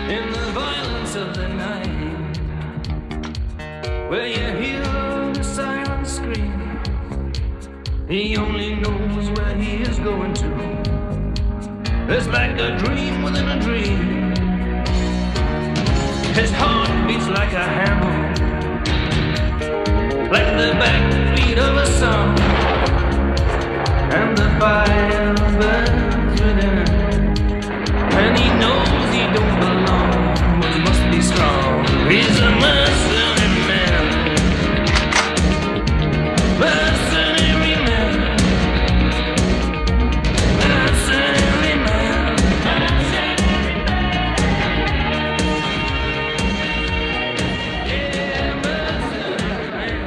in the violence of the night, where you hear the silent scream. He only knows where he is going to. It's like a dream within a dream. His heart beats like a hammer, like the backbeat of a song, and the fire burns within him, and he knows he don't belong, but he must be strong. He's a mercenary man, mercenary man, mercenary man, mercenary man. Yeah, mercenary man.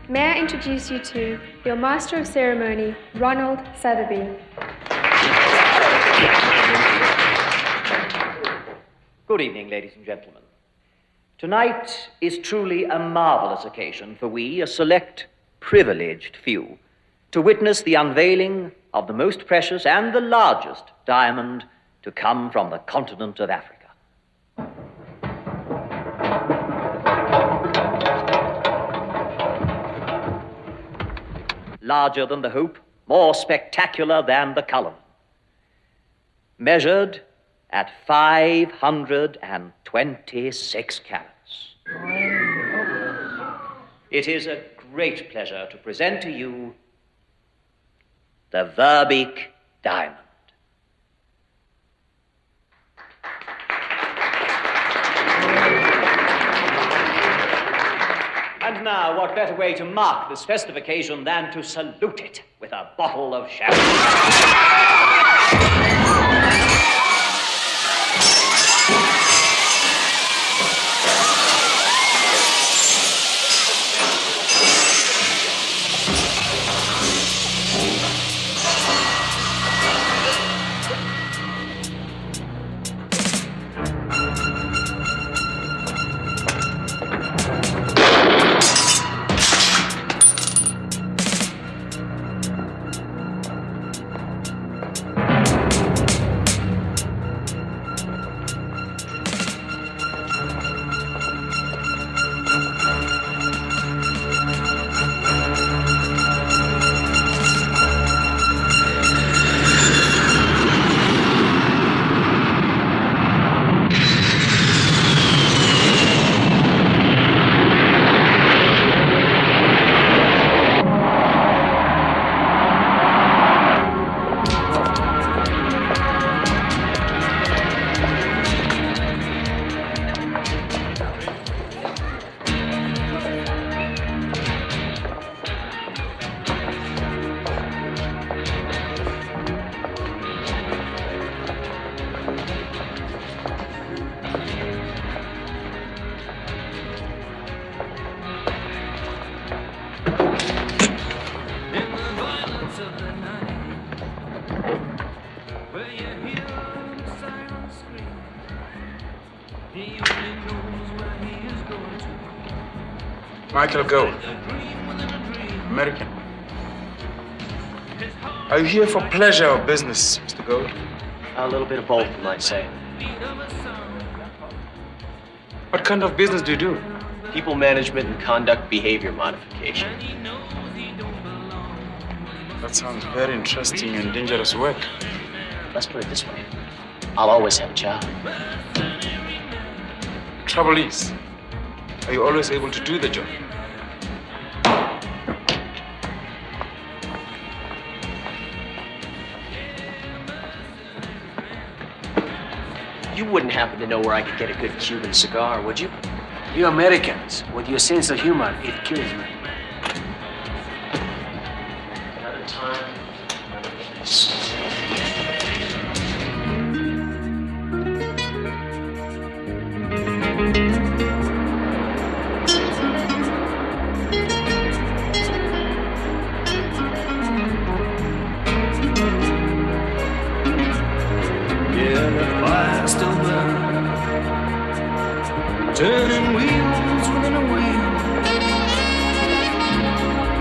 May I introduce you to your Master of Ceremony, Ronald Sotheby. Good evening, ladies and gentlemen. Tonight is truly a marvelous occasion for we, a select, privileged few, to witness the unveiling of the most precious and the largest diamond to come from the continent of Africa. Larger than the hope, more spectacular than the column. Measured at 526 carats. It is a great pleasure to present to you the Verbeek diamond. And now, what better way to mark this festive occasion than to salute it with a bottle of champagne? Michael Gold, American. Are you here for pleasure or business, Mr. Gold? A little bit of both, you might say. What kind of business do you do? People management and conduct behavior modification. That sounds very interesting and dangerous work. Let's put it this way. I'll always have a job. Trouble is, are you always able to do the job? You wouldn't happen to know where I could get a good Cuban cigar, would you? You Americans, with your sense of humor, it kills me. Another time. Turning wheels within a wheel.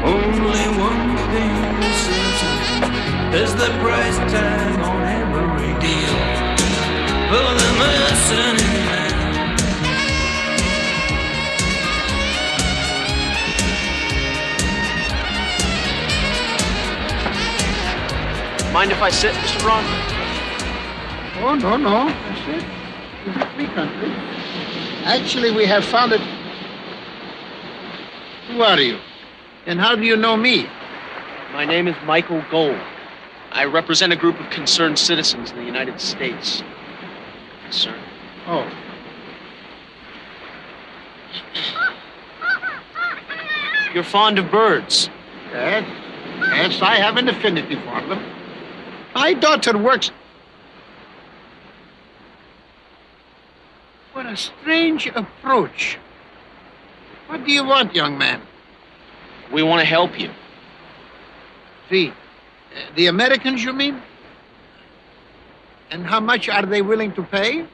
Only one thing is certain. There's the price tag on every deal for the mercenary man. Mind if I sit, Mr. Braun? Oh, no. That's it. It's a free country. Actually, we have found it. Who are you? And how do you know me? My name is Michael Gold. I represent a group of concerned citizens in the United States. Yes, sir. Oh. You're fond of birds. Yes. Yes, I have an affinity for them. My daughter works. What a strange approach. What do you want, young man? We want to help you. The Americans, you mean? And how much are they willing to pay?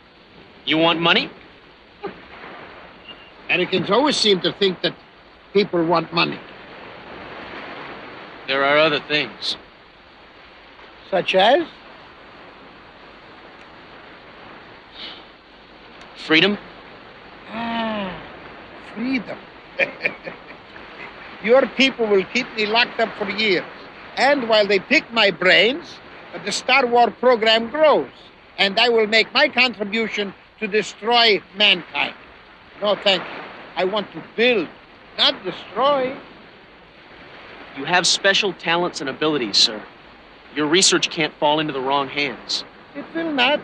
You want money? Americans always seem to think that people want money. There are other things. Such as? Freedom? Ah, freedom. Your people will keep me locked up for years. And while they pick my brains, the Star Wars program grows. And I will make my contribution to destroy mankind. No, thank you. I want to build, not destroy. You have special talents and abilities, sir. Your research can't fall into the wrong hands. It will not.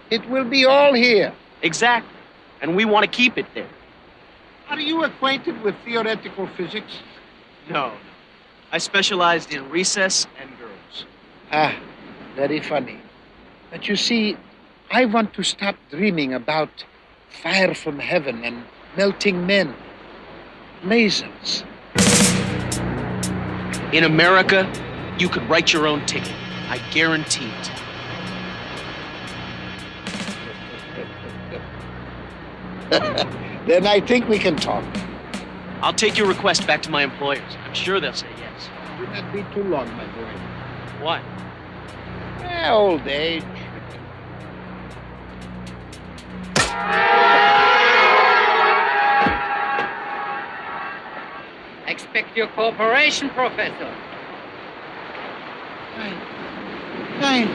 It will be all here. Exactly. And we want to keep it there. Are you acquainted with theoretical physics? No. I specialized in recess and girls. Ah, very funny. But you see, I want to stop dreaming about fire from heaven and melting men. Lasers. In America, you could write your own ticket. I guarantee it. Then I think we can talk. I'll take your request back to my employers. I'm sure they'll say yes. Do not be too long, my boy. What? Old age. Expect your cooperation, Professor. Fine.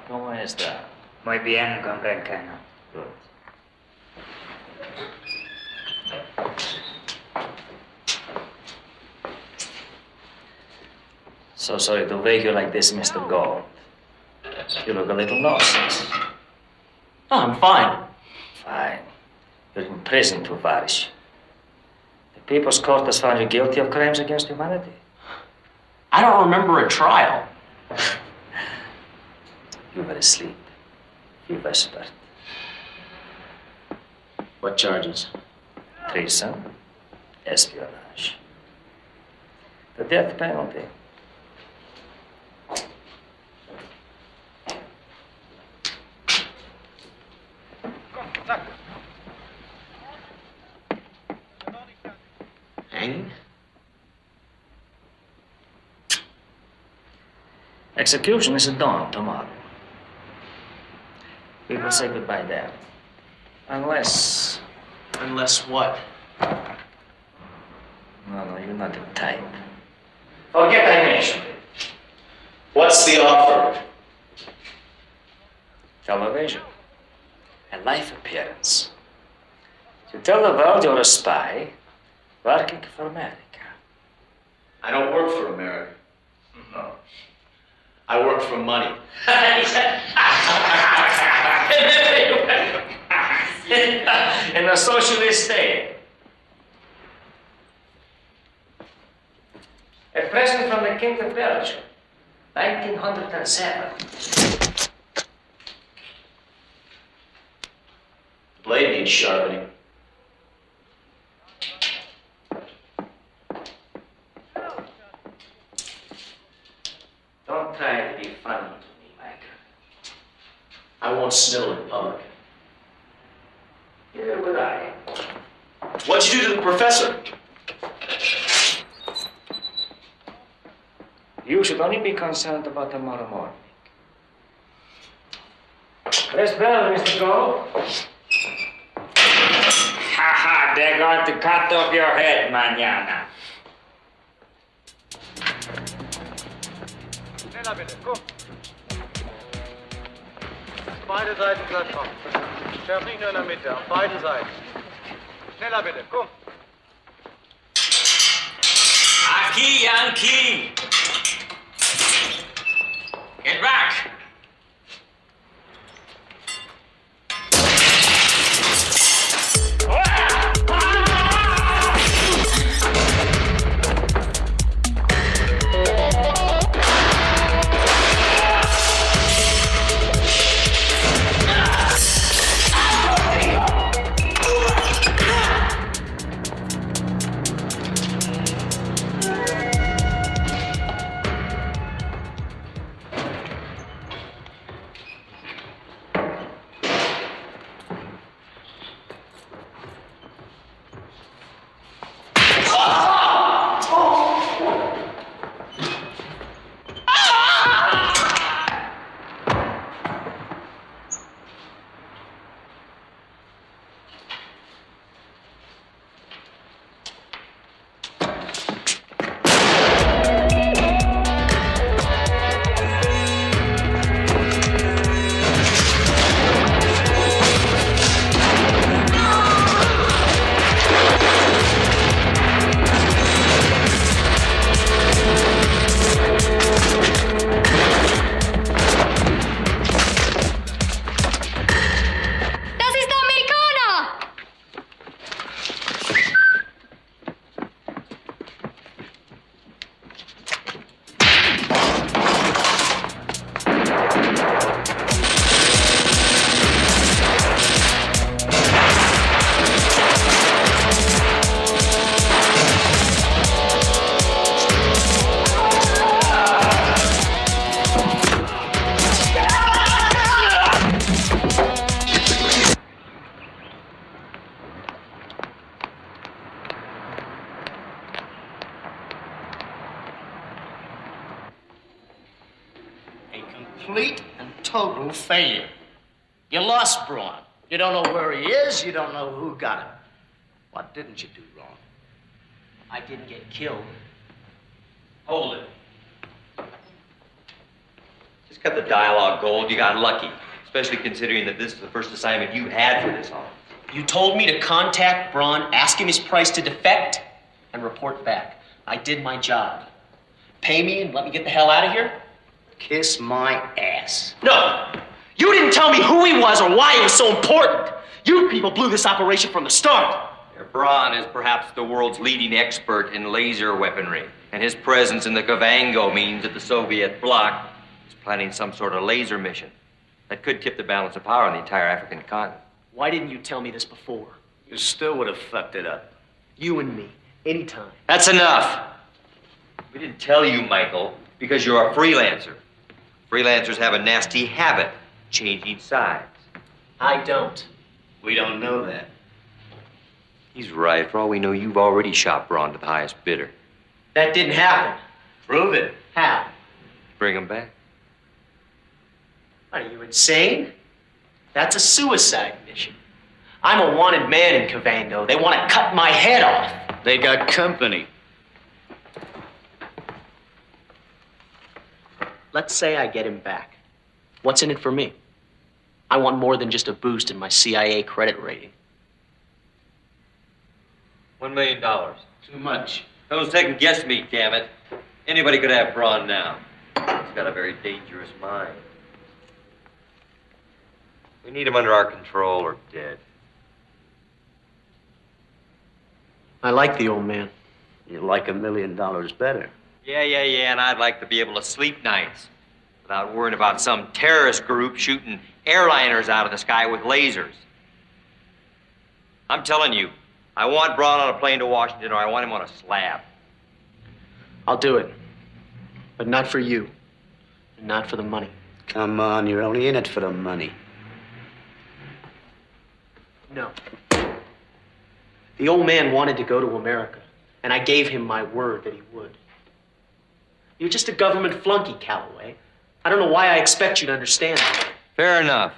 ¿Cómo está? Muy bien, comprendo. Good. So sorry to wake you like this, Mr. Gold. You look a little lost. Oh, I'm fine. Fine. You're in prison, Tovarish. The People's Court has found you guilty of crimes against humanity. I don't remember a trial. You were asleep. You whispered. What charges? Treason, espionage. The death penalty. Hanging? Execution is at dawn tomorrow. We will say goodbye there. Unless... Unless what? No, you're not the type. Forget I mentioned it. What's the offer? Television. A life appearance. To tell the world you're a spy working for America. I don't work for America. No. I work for money. In a socialist state. A present from the King of Belgium, 1907. The blade needs sharpening. Don't try to be funny to me, Michael. I won't snittle in public. Neither would I. What'd you do to the professor? You should only be concerned about tomorrow morning. Rest well, Mr. Gold. Ha ha, they're going to cut off your head, mañana. Schneller bitte, komm. Beide Seiten Plattform. Schärf nicht nur in der Mitte, auf beiden Seiten. Schneller bitte, komm. Aquí, Yankee! Get back! Complete and total failure. You lost Braun. You don't know where he is. You don't know who got him. What didn't you do wrong? I didn't get killed. Hold it. Just cut the dialogue, Gold. You got lucky. Especially considering that this is the first assignment you had for this office. You told me to contact Braun, ask him his price to defect, and report back. I did my job. Pay me and let me get the hell out of here? Kiss my ass. No! You didn't tell me who he was or why he was so important. You people blew this operation from the start. Braun is perhaps the world's leading expert in laser weaponry, and his presence in the Kavango means that the Soviet bloc is planning some sort of laser mission that could tip the balance of power on the entire African continent. Why didn't you tell me this before? You still would have fucked it up. You and me, anytime. That's enough. We didn't tell you, Michael, because you're a freelancer. Freelancers have a nasty habit, changing sides. I don't. We don't know that. He's right. For all we know, you've already shot Braun to the highest bidder. That didn't happen. Prove it. How? Bring him back. Are you insane? That's a suicide mission. I'm a wanted man in Kavango. They want to cut my head off. They got company. Let's say I get him back. What's in it for me? I want more than just a boost in my CIA credit rating. $1 million. Too much. Don't second guess me, damn it. Anybody could have Braun now. He's got a very dangerous mind. We need him under our control or dead. I like the old man. You like $1 million better. Yeah, and I'd like to be able to sleep nights without worrying about some terrorist group shooting airliners out of the sky with lasers. I'm telling you, I want Braun on a plane to Washington, or I want him on a slab. I'll do it. But not for you. And not for the money. Come on, you're only in it for the money. No. The old man wanted to go to America, and I gave him my word that he would. You're just a government flunky, Calloway. I don't know why I expect you to understand that. Fair enough.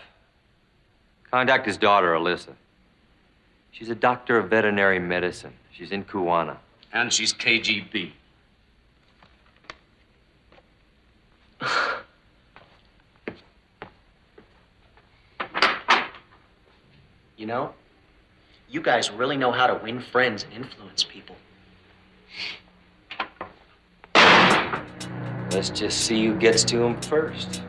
Contact his daughter, Alyssa. She's a doctor of veterinary medicine. She's in Kuwana. And she's KGB. You know, you guys really know how to win friends and influence people. Let's just see who gets to him first.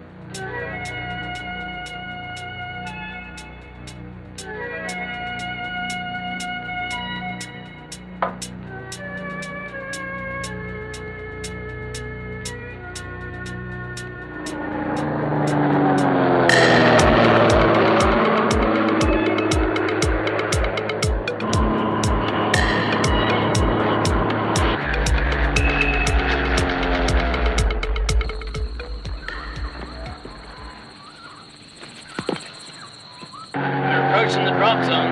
Approaching the drop zone.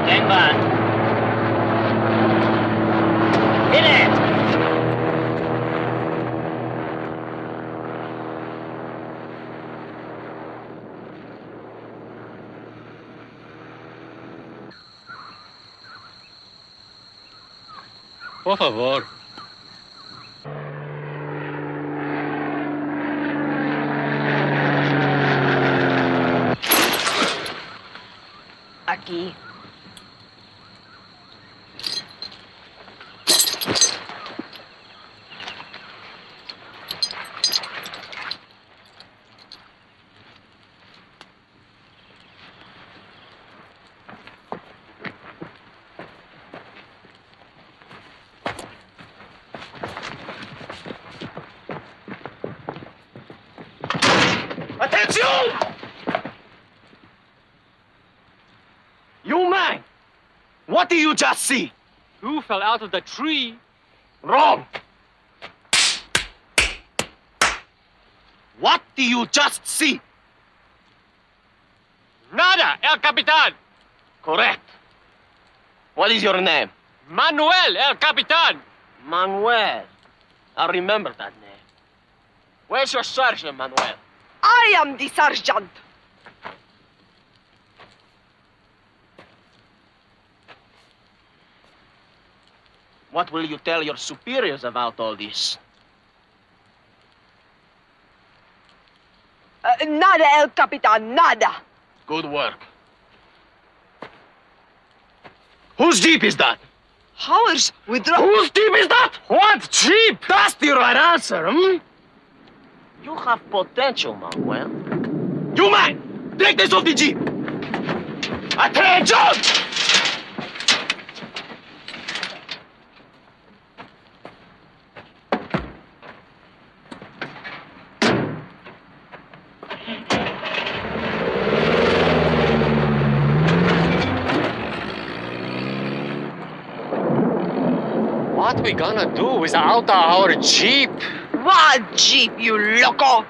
Stand by. Hit it! Por favor. Aquí. Attention! You man! What did you just see? Who fell out of the tree? Wrong! What do you just see? Nada, El Capitan! Correct. What is your name? Manuel, El Capitan! Manuel. I remember that name. Where's your sergeant, Manuel? I am the sergeant. What will you tell your superiors about all this? Nada, El Capitan, nada. Good work. Whose jeep is that? Ours with Whose jeep is that? What jeep? That's the right answer, hmm? You have potential, Manuel. You man! Take this off the jeep! Attention! What we gonna do without our jeep? What jeep, you loco?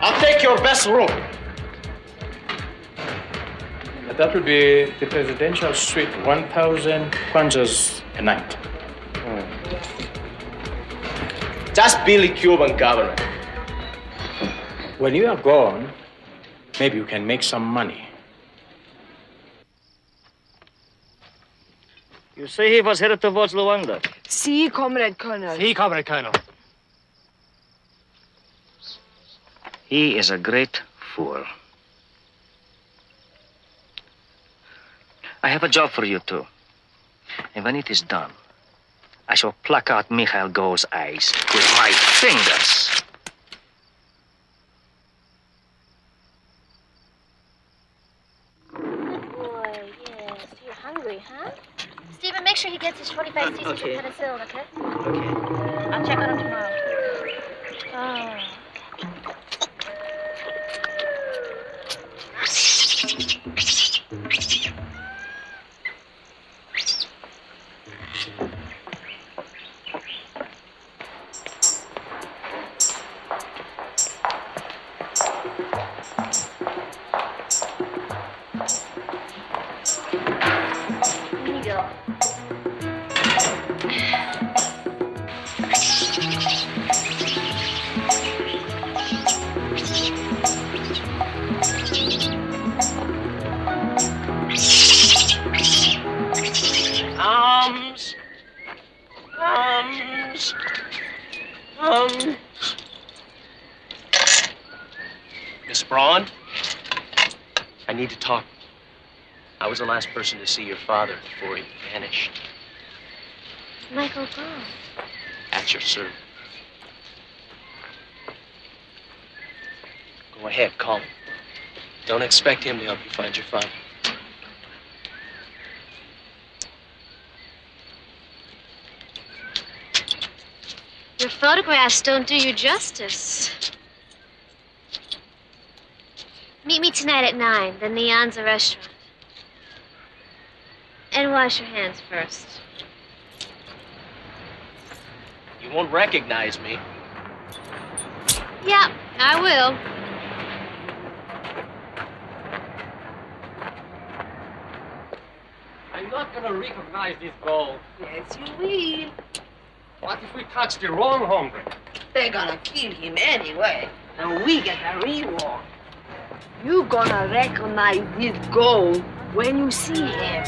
I'll take your best room. That would be the presidential suite, 1,000 kwanzas a night. Just Billy Cuban government. When you are gone, maybe you can make some money. You say he was headed towards Luanda. See, Comrade Colonel. See, Comrade Colonel. He is a great fool. I have a job for you two. And when it is done, I shall pluck out Mikhail Go's eyes with my fingers. sure he gets his 45 cc's okay. of penicillin, okay? Okay. I'll check on him tomorrow. Oh. Miss Braun, I need to talk. I was the last person to see your father before he vanished. Michael Braun. At your service. Go ahead, call him. Don't expect him to help you find your father. Your photographs don't do you justice. Meet me tonight at 9, the Neonza restaurant. And wash your hands first. You won't recognize me. Yeah, I will. I'm not gonna recognize this gold. Yes, you will. What if we touch the wrong hombre? They're gonna kill him anyway, and we get a reward. You gonna recognize this gold when you see him.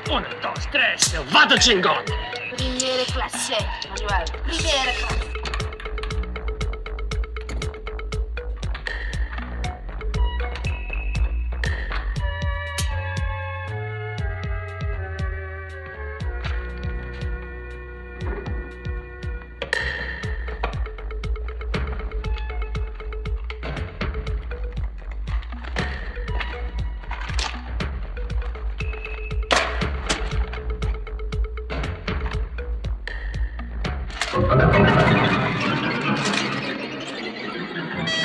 Uno, dos, tres, vado chingón! Primera clase, Manuel. Primera clase.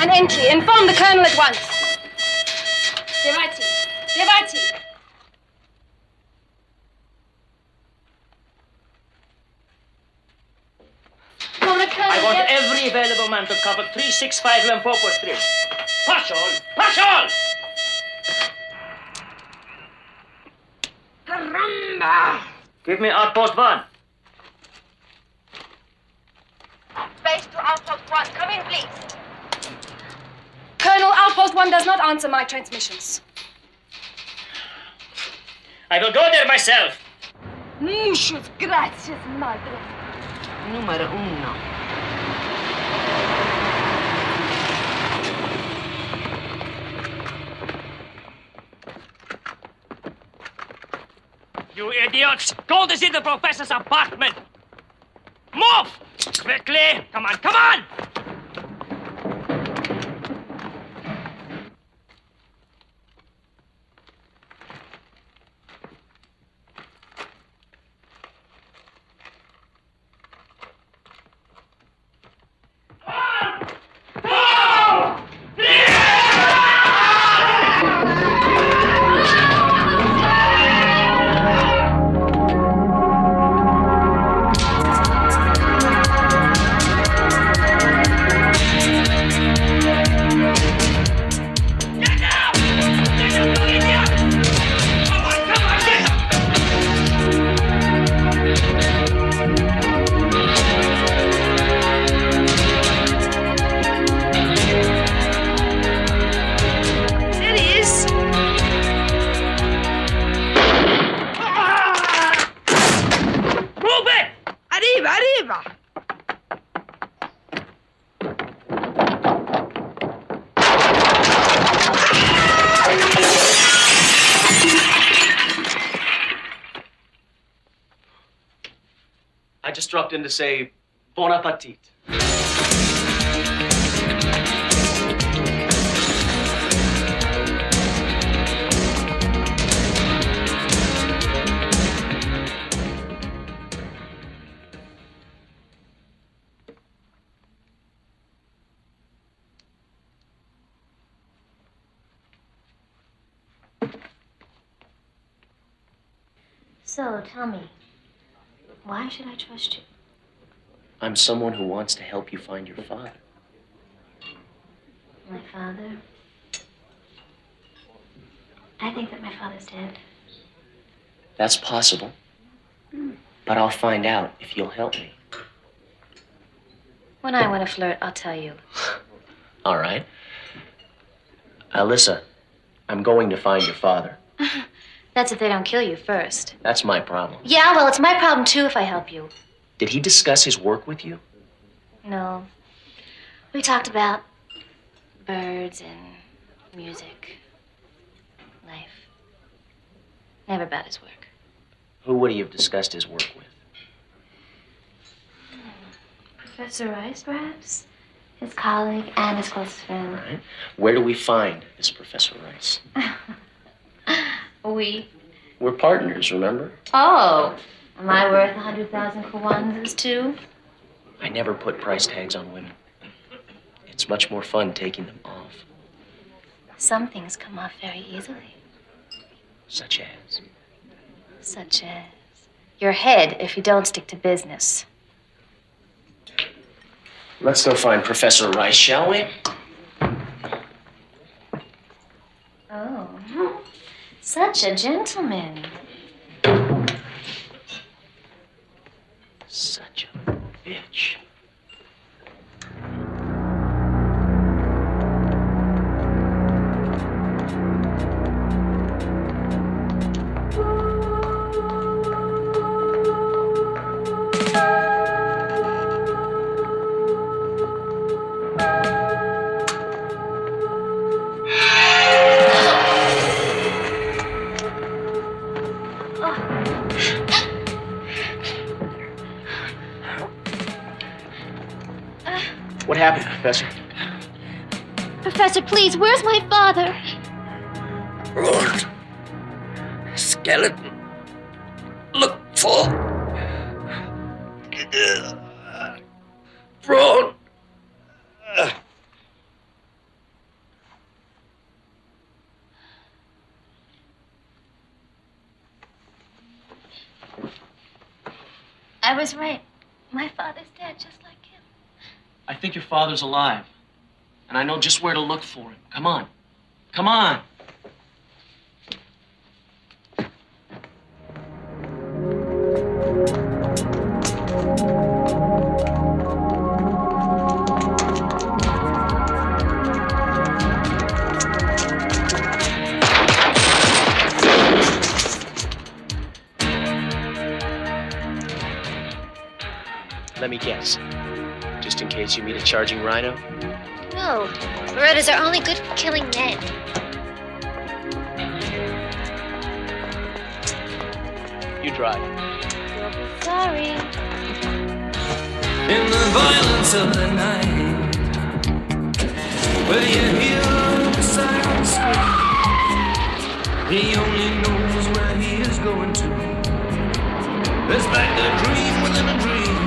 An entry. Inform the colonel at once. Devati. Devati. I want every available man to cover 365 Limpopo Street. Push all! Push all! Caramba! Give me outpost 1. Space to Outpost 1. Come in, please. Colonel, Outpost 1 does not answer my transmissions. I will go there myself. Muchas gracias, madre. Número 1. You idiots! Gold is in the professor's apartment! Move! Quickly! Come on, come on! I just dropped in to say bon appetit. So, tell me, why should I trust you? I'm someone who wants to help you find your father. My father? I think that my father's dead. That's possible. But I'll find out if you'll help me. When I want to flirt, I'll tell you. All right. Alyssa, I'm going to find your father. That's if they don't kill you first. That's my problem. Yeah, well, it's my problem, too, if I help you. Did he discuss his work with you? No. We talked about birds and music, life. Never about his work. Who would he have discussed his work with? Professor Rice, perhaps? His colleague and his closest friend. All right. Where do we find this Professor Rice? We're partners, remember? Oh, am I worth 100,000 for onesies, too? I never put price tags on women. It's much more fun taking them off. Some things come off very easily. Such as? Such as your head if you don't stick to business. Let's go find Professor Rice, shall we? Oh, such a gentleman. Such a bitch. What happened, Professor? Professor, please, where's my father? Lord. Skeleton. Look for. Braun. I was right. My father's dead, just like him. I think your father's alive. And I know just where to look for him. Come on. Come on. Let me guess. Just in case you meet a charging rhino? No, Berettas are only good for killing men. You drive. You'll be sorry. In the violence of the night, where you hear the silent scream, he only knows where he is going to. It's like a dream within a dream.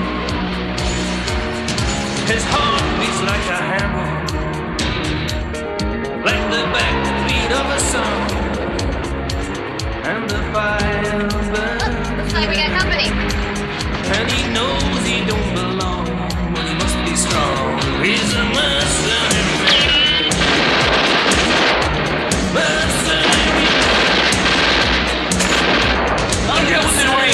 His heart beats like a hammer, like the backbeat of a song, and the fire burns. Looks like we got company. And he knows he don't belong, but he must be strong. He's a mercenary man. Mercenary man. I'll get what's in the ring.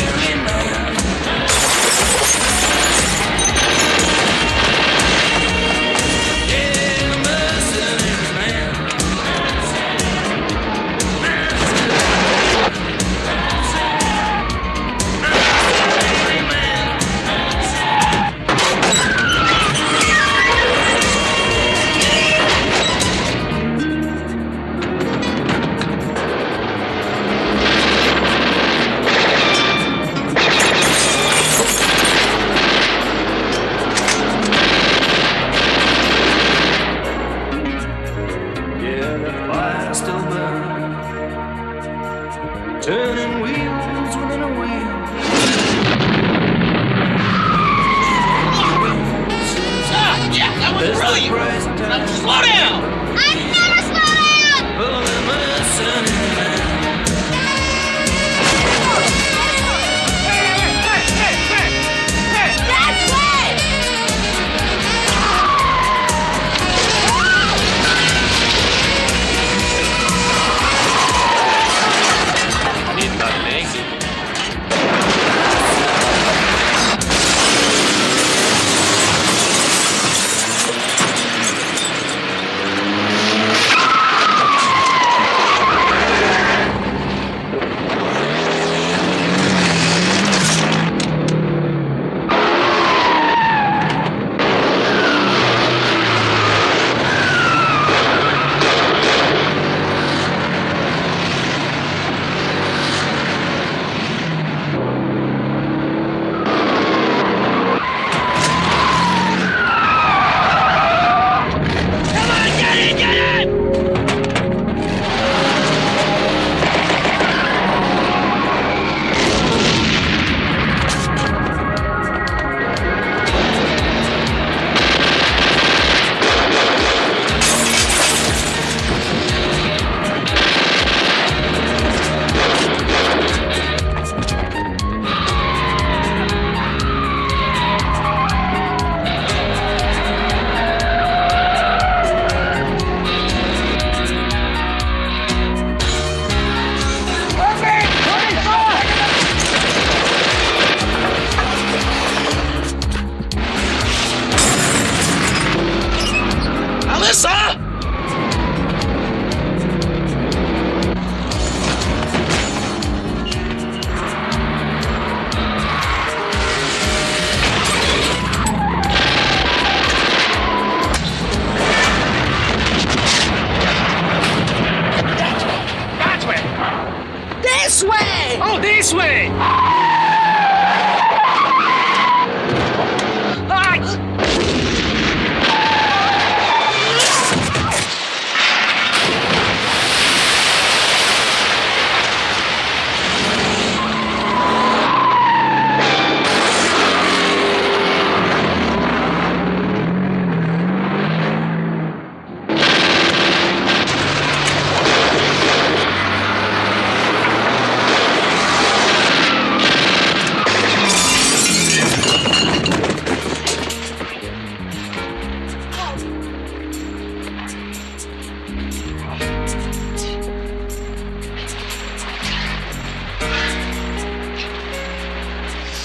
slow down! I never slow down! For the mercenary man. That's way! Need nothing. This way! Oh, this way!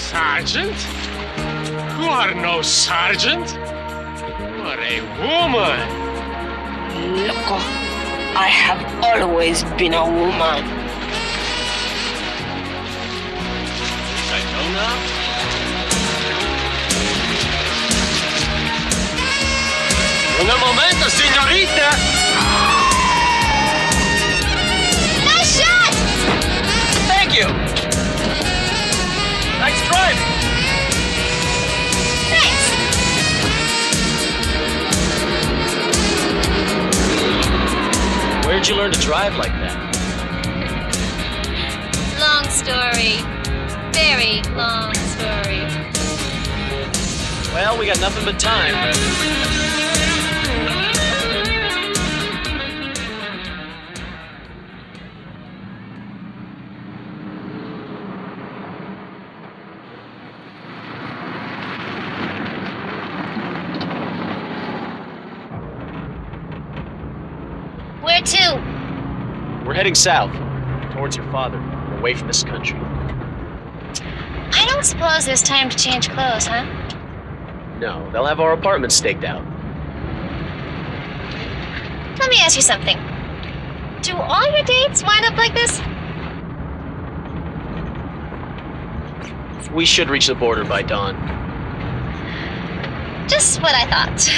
Sergeant? You are no sergeant. You are a woman. Loco, I have always been a woman. I know now. Un momento, señorita! Nice shot! Thank you! Nice driving! Thanks! Where'd you learn to drive like that? Long story. Very long story. Well, we got nothing but time. Where to? We're heading south, towards your father, away from this country. I don't suppose there's time to change clothes, huh? No, they'll have our apartment staked out. Let me ask you something. Do all your dates wind up like this? We should reach the border by dawn. Just what I thought.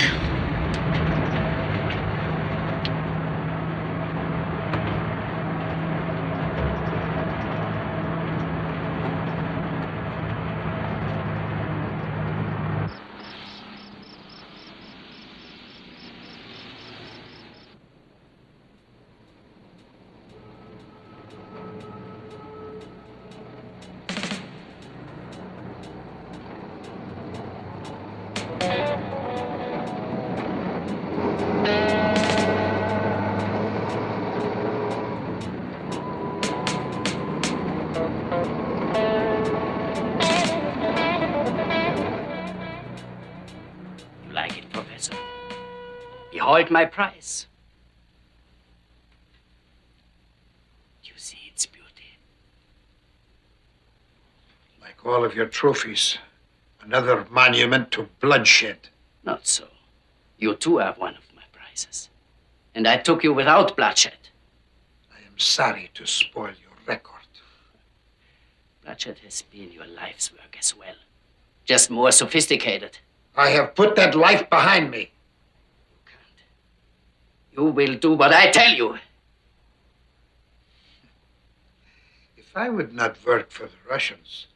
Behold my prize. You see its beauty. Like all of your trophies, another monument to bloodshed. Not so. You too have one of my prizes. And I took you without bloodshed. I am sorry to spoil your record. Bloodshed has been your life's work as well. Just more sophisticated. I have put that life behind me. You will do what I tell you. If I would not work for the Russians,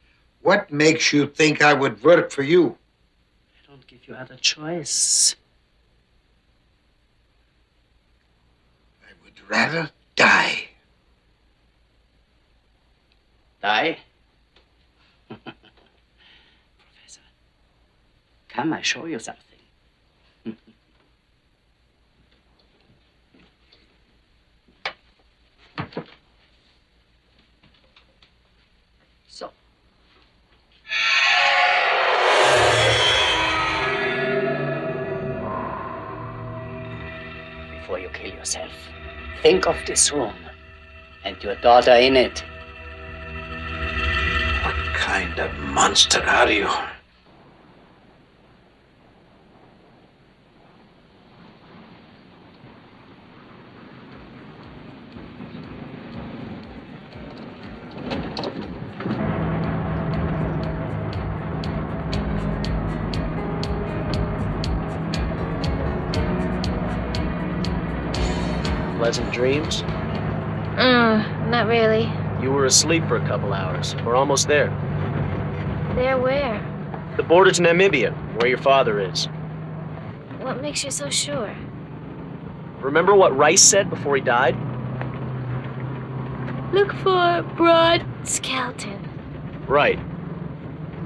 what makes you think I would work for you? I don't give you other choice. I would rather die. Die? Professor, come, I show you something. So. Before you kill yourself, think of this room and your daughter in it. What kind of monster are you? Pleasant dreams? Not really. You were asleep for a couple hours. We're almost there. There where? The border to Namibia, where your father is. What makes you so sure? Remember what Rice said before he died? Look for broad skeleton. Right.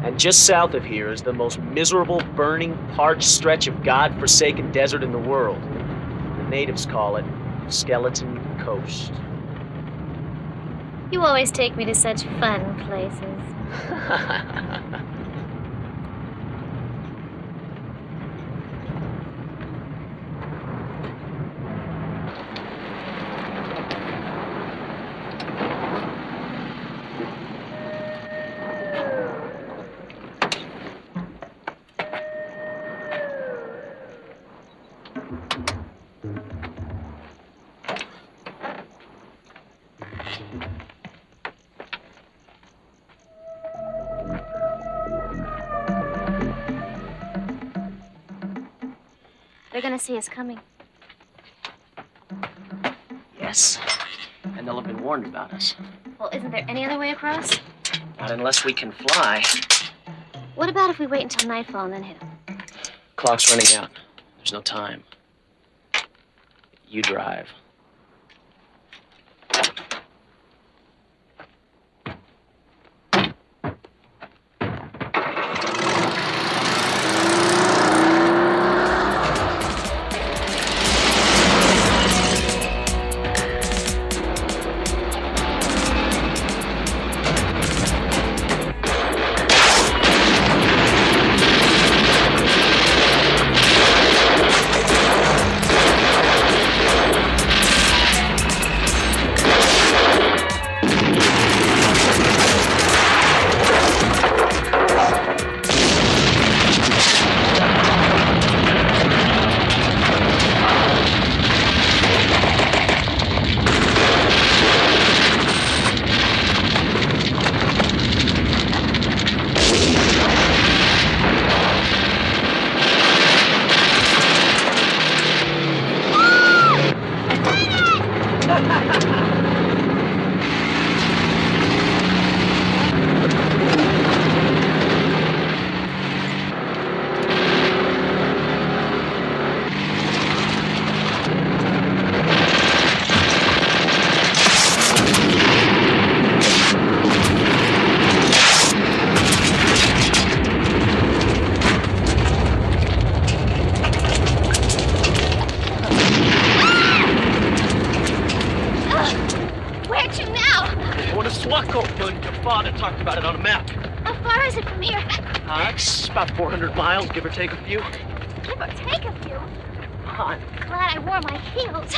And just south of here is the most miserable, burning, parched stretch of God-forsaken desert in the world. The natives call it Skeleton Coast. You always take me to such fun places. They're gonna see us coming. Yes. And they'll have been warned about us. Well, isn't there any other way across? Not unless we can fly. What about if we wait until nightfall and then hit them? Clock's running out. There's no time. You drive. Talked about it on a map. How far is it from here? It's about 400 miles, give or take a few. Give or take a few? on. Glad I wore my heels.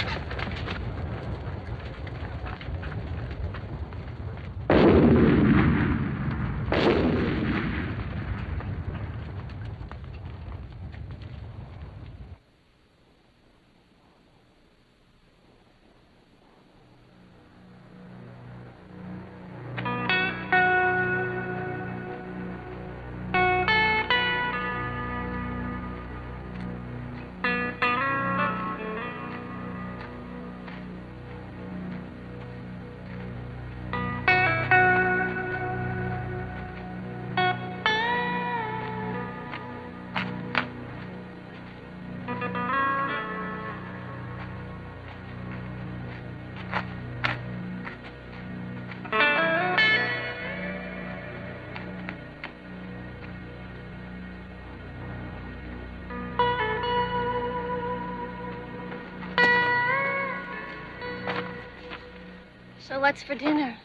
So what's for dinner?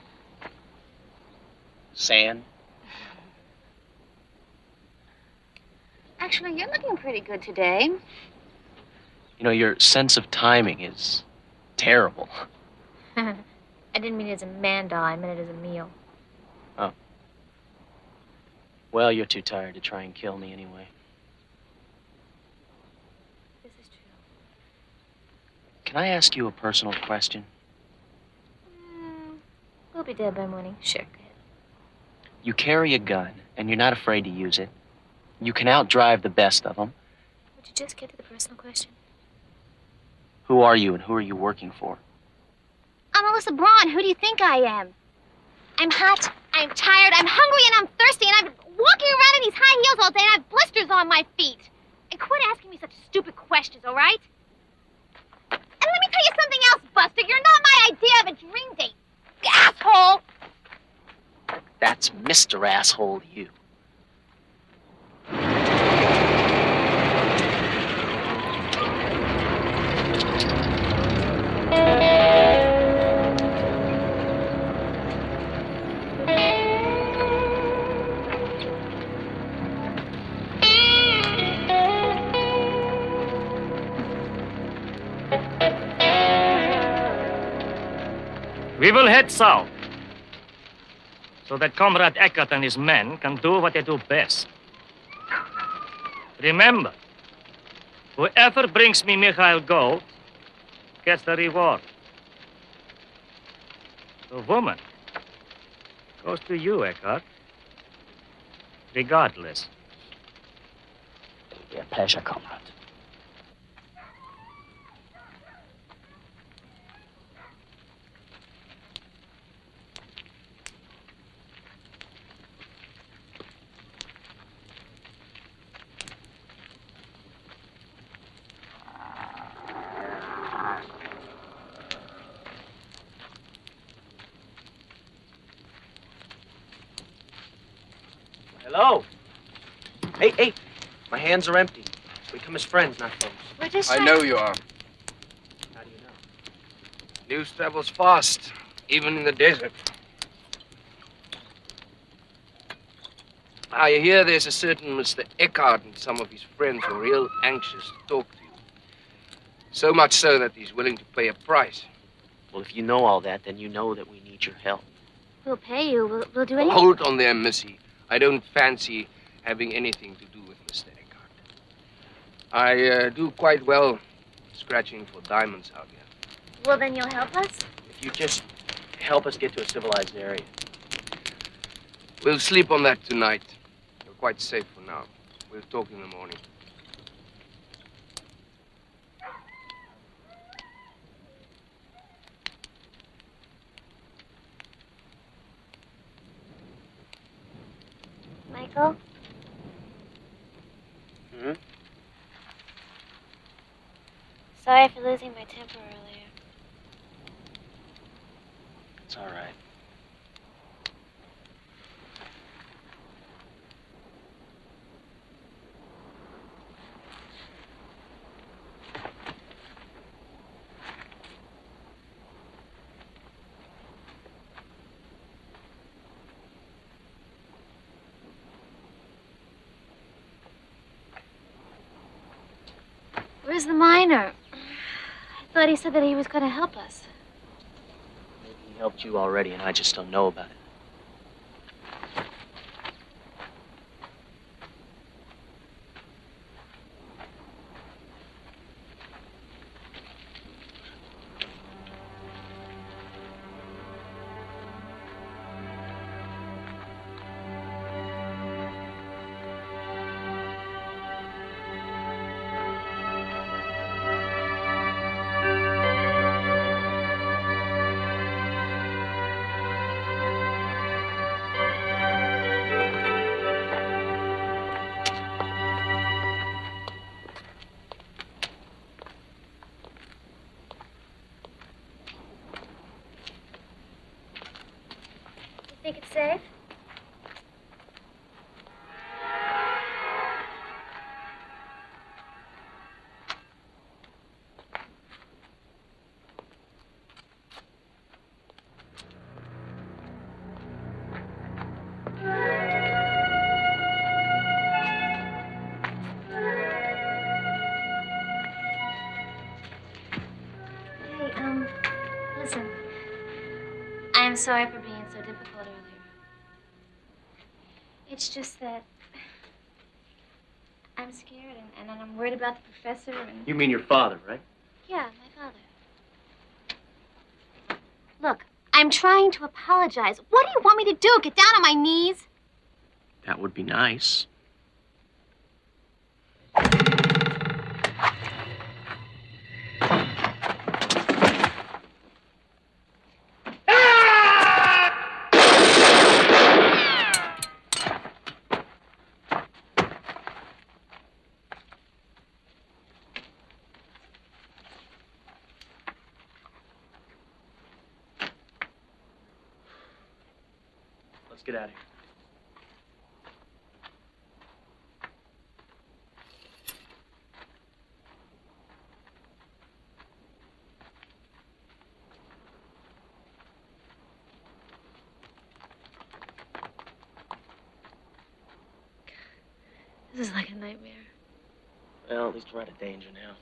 Sand. Actually, you're looking pretty good today. You know, your sense of timing is terrible. I didn't mean it as a man doll, I meant it as a meal. Oh. Well, you're too tired to try and kill me anyway. This is true. Can I ask you a personal question? We'll be dead by morning. Sure, go ahead. You carry a gun, and you're not afraid to use it. You can outdrive the best of them. Would you just get to the personal question? Who are you, and who are you working for? I'm Alyssa Braun. Who do you think I am? I'm hot, I'm tired, I'm hungry, and I'm thirsty, and I've been walking around in these high heels all day, and I have blisters on my feet. And quit asking me such stupid questions, all right? And let me tell you something else, Buster. You're not my idea of a dream date. Asshole! That's Mr. Asshole to you. We will head south, so that Comrade Eckert and his men can do what they do best. Remember, whoever brings me Mikhail Gold gets the reward. The woman goes to you, Eckert, regardless. It'll be a pleasure, comrade. Hello. Hey, my hands are empty. We come as friends, not foes. We're just I know you are. How do you know? News travels fast, even in the desert. I hear there's a certain Mr. Eckhart and some of his friends who are real anxious to talk to you. So much so that he's willing to pay a price. Well, if you know all that, then you know that we need your help. We'll pay you. We'll do anything. Hold on there, Missy. I don't fancy having anything to do with Mr. Eckhart. I do quite well scratching for diamonds out here. Well, then you'll help us? If you just help us get to a civilized area. We'll sleep on that tonight. You're quite safe for now. We'll talk in the morning. Michael? Hmm? Sorry for losing my temper earlier. It's all right. Where's the miner? I thought he said that he was going to help us. Maybe he helped you already, and I just don't know about it. Think it's safe? Hey, listen. I'm sorry for being so difficult earlier. It's just that I'm scared and I'm worried about the professor and... You mean your father, right? Yeah, my father. Look, I'm trying to apologize. What do you want me to do? Get down on my knees? That would be nice. Let's get out of here. This is like a nightmare. Well, at least we're out of danger now.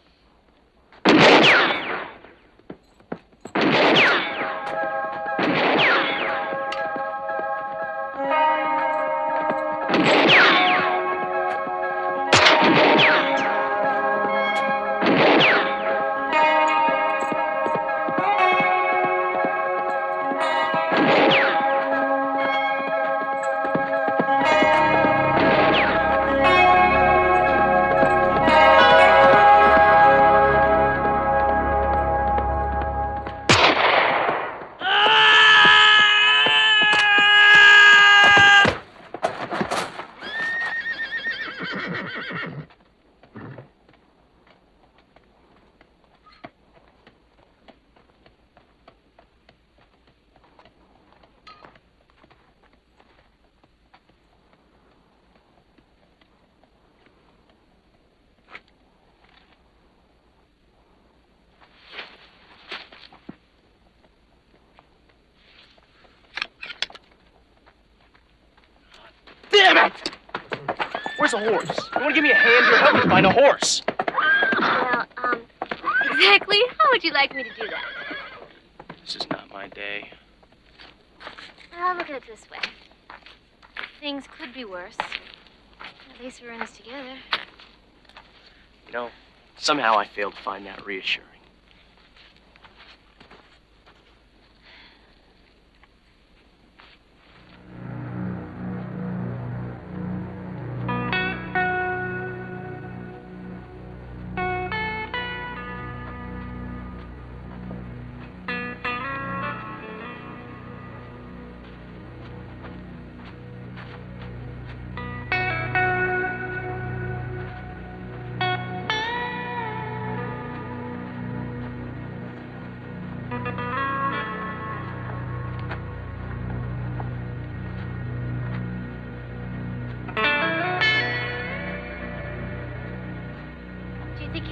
Damn it! Where's a horse? You want to give me a hand here? Help me find a horse. Well, exactly how would you like me to do that? This is not my day. Well, look at it this way. Things could be worse. At least we're in this together. You know, somehow I fail to find that reassuring.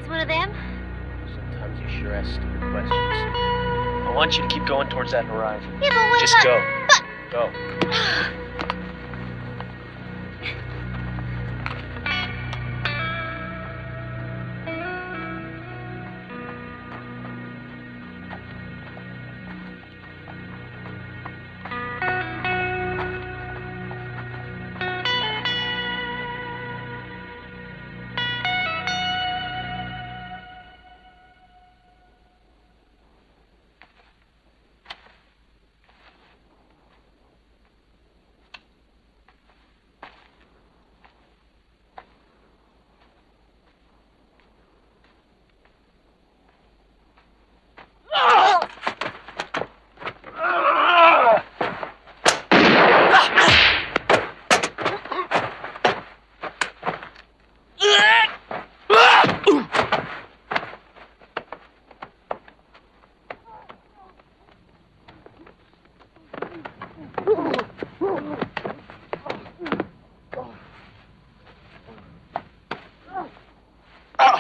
One of them? Sometimes you sure ask stupid questions. I want you to keep going towards that horizon. Yeah, but what Just go. Go.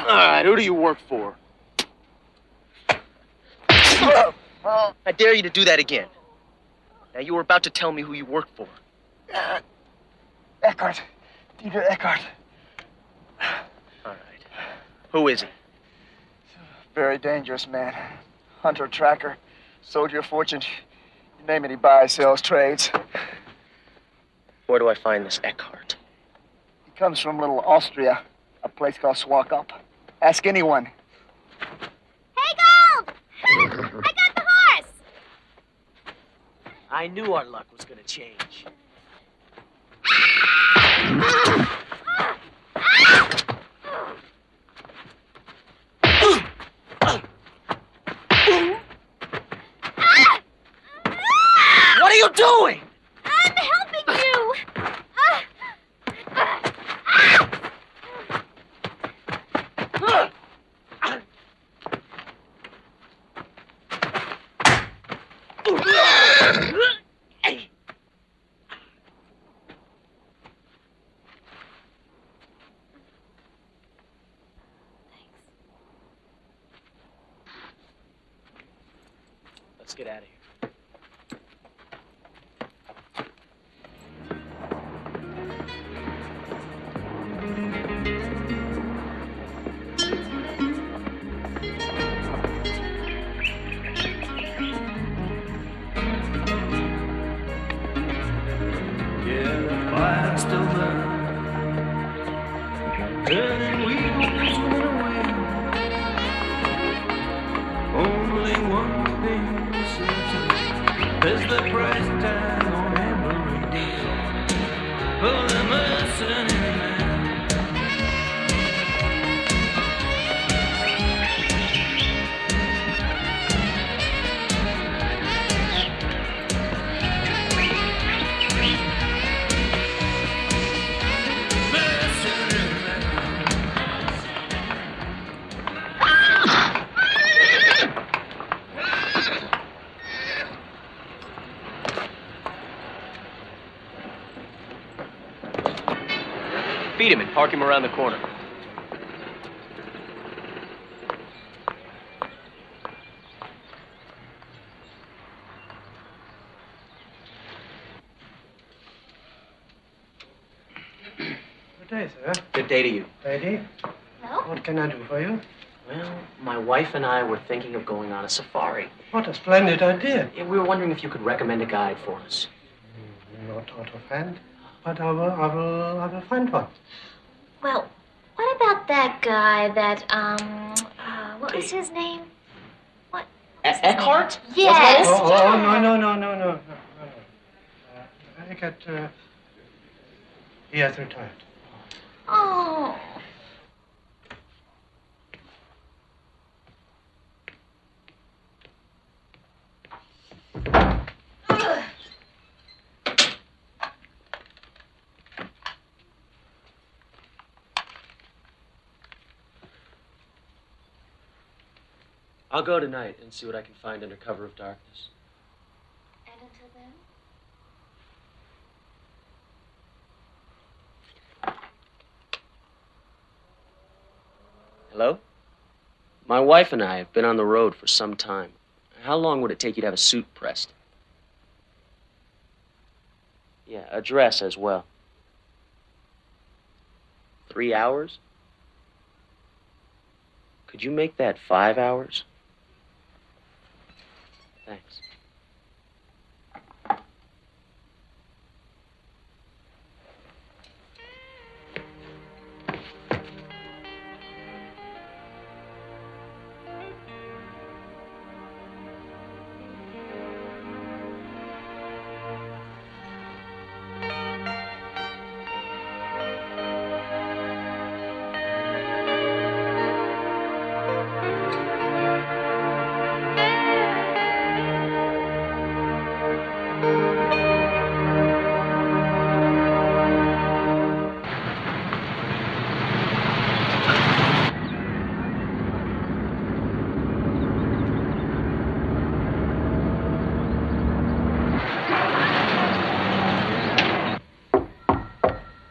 All right, who do you work for? I dare you to do that again. Now, you were about to tell me who you work for. Eckhart. Dieter Eckhart. All right. Who is he? Very dangerous man. Hunter, tracker, soldier of fortune. You name it, he buys, sells, trades. Where do I find this Eckhart? He comes from little Austria, a place called Swakop. Ask anyone. Hey, Gold! I got the horse! I knew our luck was gonna change. What are you doing? I'm helping you! Let's get out of here. Yeah, the fire's still burning. And we go swimming away. Only one thing is certain. There's the price tag on every deal. For the mercenary man. Beat him and park him around the corner. Good day, sir. Good day to you. Lady, Hello? what can I do for you? Well, my wife and I were thinking of going on a safari. What a splendid idea. We were wondering if you could recommend a guide for us. Not out of hand, but I will find one. Well, what about that guy that, what was his name? What? Eckhart? Yes. Oh, no. I get, he has retired. Oh. I'll go tonight and see what I can find under cover of darkness. And until then? Hello? My wife and I have been on the road for some time. How long would it take you to have a suit pressed? Yeah, a dress as well. 3 hours? Could you make that 5 hours? Thanks.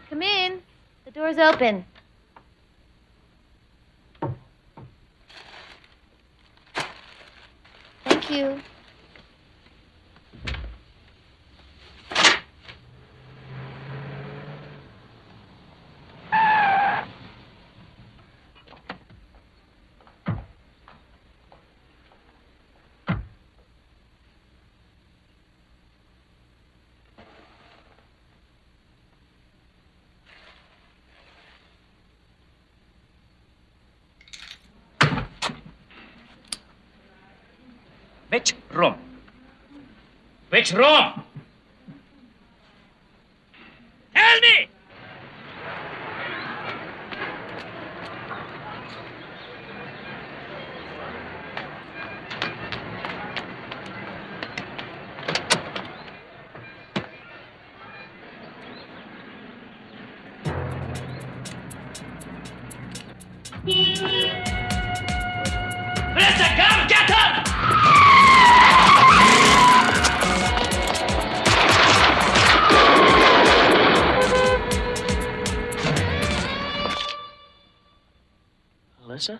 Come in. The door's open. Thank you. Which room? Which room? Tell me! Let the gun get up! Alyssa?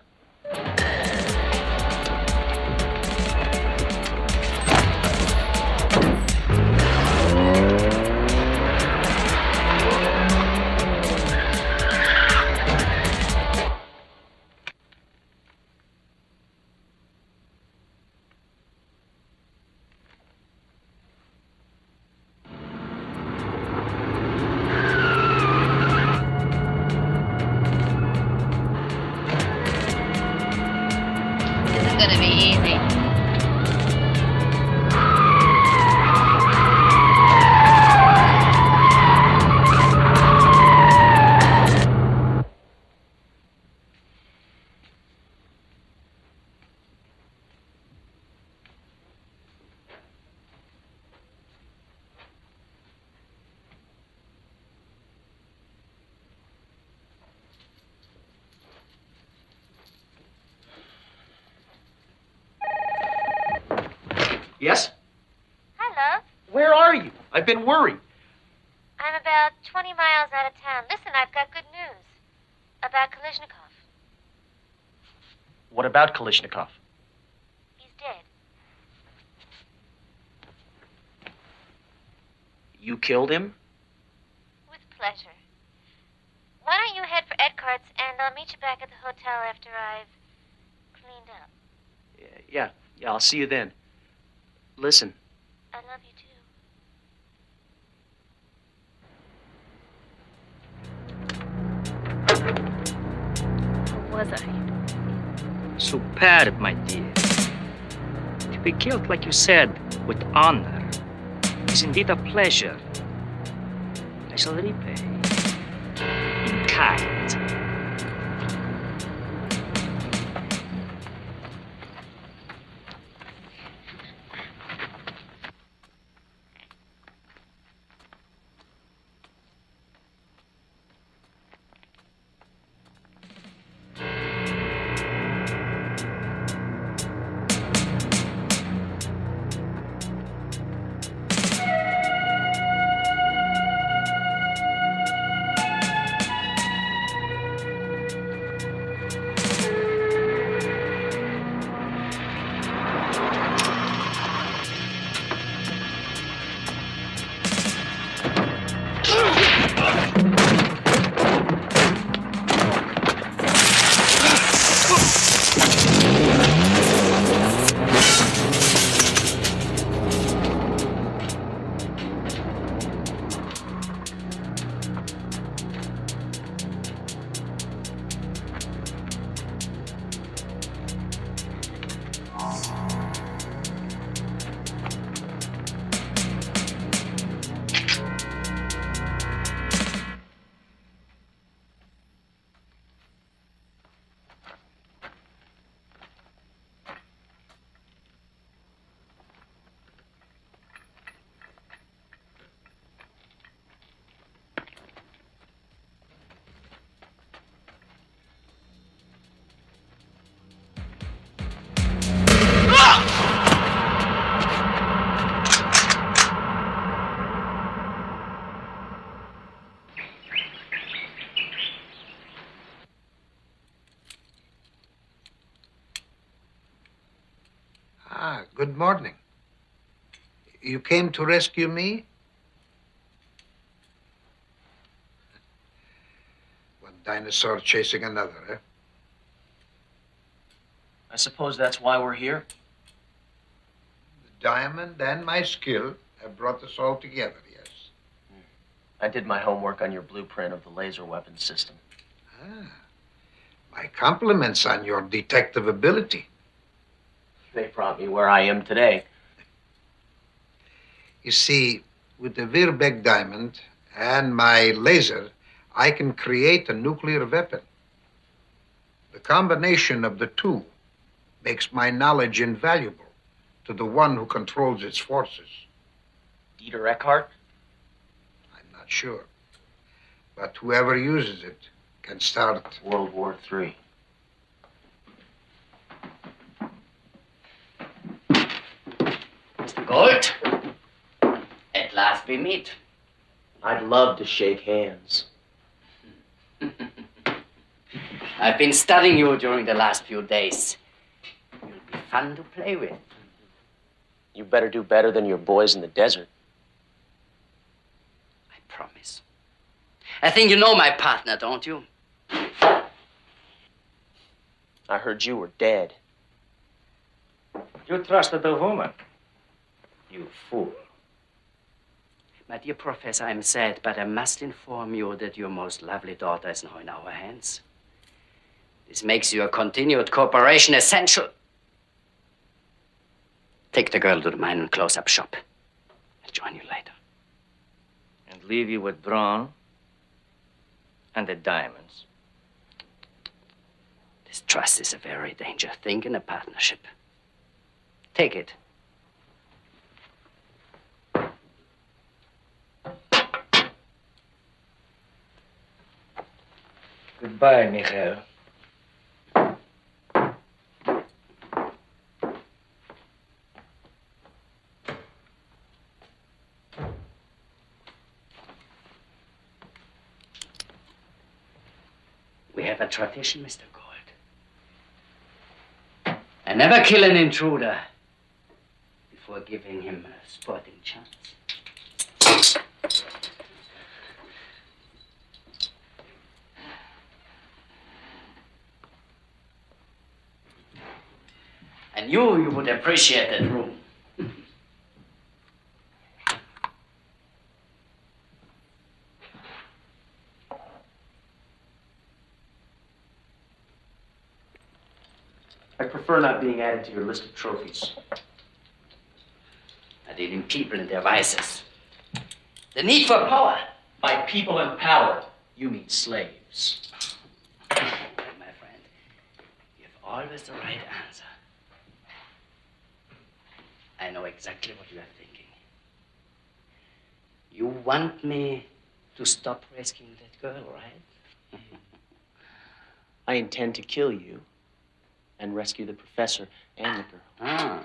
Gonna be easy. Yes? Hi, love. Where are you? I've been worried. I'm about 20 miles out of town. Listen, I've got good news about Kalishnikov. What about Kalishnikov? He's dead. You killed him? With pleasure. Why don't you head for Edcart's, and I'll meet you back at the hotel after I've cleaned up. Yeah, I'll see you then. Listen. I love you too. How was I? Superb, my dear. To be killed, like you said, with honor is indeed a pleasure. I shall repay in kind. Good morning. You came to rescue me? One dinosaur chasing another, eh? I suppose that's why we're here. The diamond and my skill have brought us all together, yes. I did my homework on your blueprint of the laser weapon system. Ah, my compliments on your detective ability. They brought me where I am today. You see, with the Virbeck diamond and my laser, I can create a nuclear weapon. The combination of the two makes my knowledge invaluable to the one who controls its forces. Dieter Eckhart? I'm not sure. But whoever uses it can start World War III. Mr. Gold, at last we meet. I'd love to shake hands. I've been studying you during the last few days. You'll be fun to play with. You better do better than your boys in the desert. I promise. I think you know my partner, don't you? I heard you were dead. You trusted a woman. You fool. My dear Professor, I'm sad, but I must inform you that your most lovely daughter is now in our hands. This makes your continued cooperation essential. Take the girl to the mine and close-up shop. I'll join you later. And leave you with Braun and the diamonds. This trust is a very dangerous thing in a partnership. Take it. Goodbye, Michael. We have a tradition, Mr. Gold. I never kill an intruder before giving him a sporting chance. I knew you would appreciate that room. I prefer not being added to your list of trophies. I deal in people and their vices. The need for power. By people and power, you mean slaves. My friend, you have always the right answer. I know exactly what you are thinking. You want me to stop rescuing that girl, right? I intend to kill you and rescue the professor and the girl. Ah.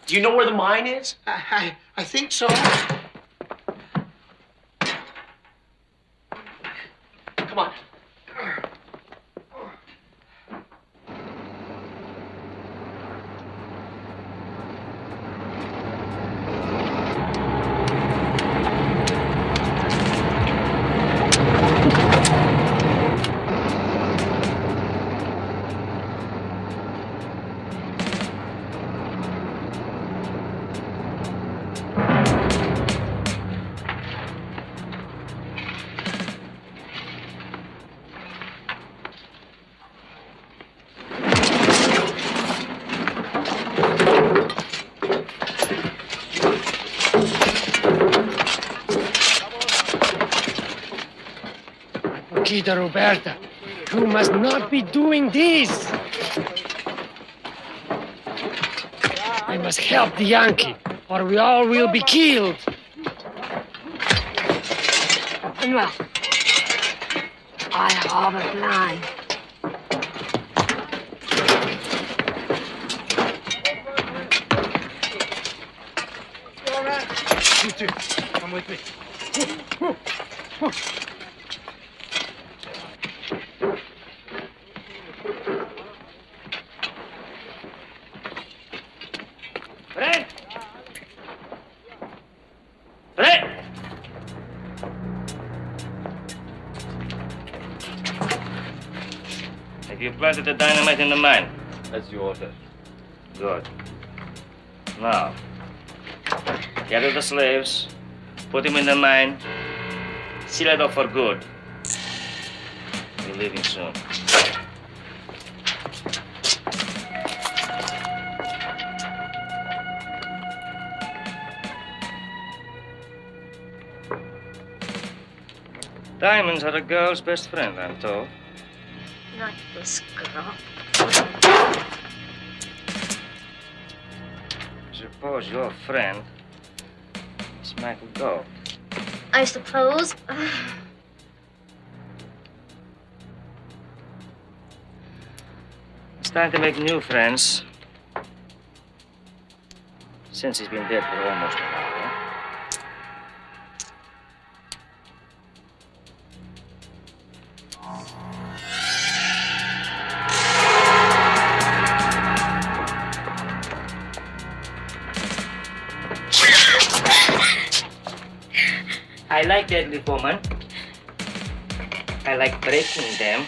Do you know where the mine is? I think so. Come on. Chiquita Roberta, you must not be doing this. I must help the Yankee, or we all will be killed. Manuel, I have a plan. You two, come with me. Fred! Fred! Have you planted the dynamite in the mine? That's your order. Good. Now, gather the slaves, put them in the mine, seal it off for good. We're leaving soon. Diamonds are a girl's best friend, I'm told. Not this girl. Suppose your friend is Michael Gold. I suppose. It's time to make new friends. Since he's been dead for almost an hour. I like deadly women. I like breaking them.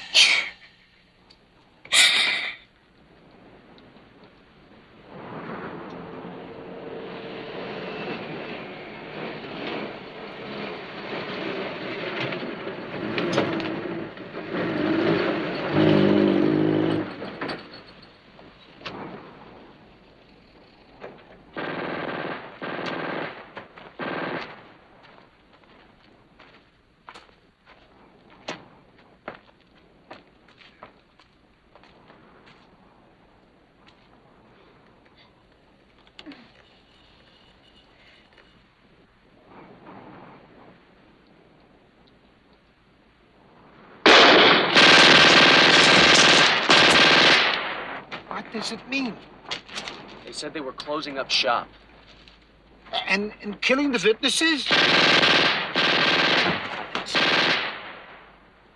What does it mean? They said they were closing up shop. And killing the witnesses?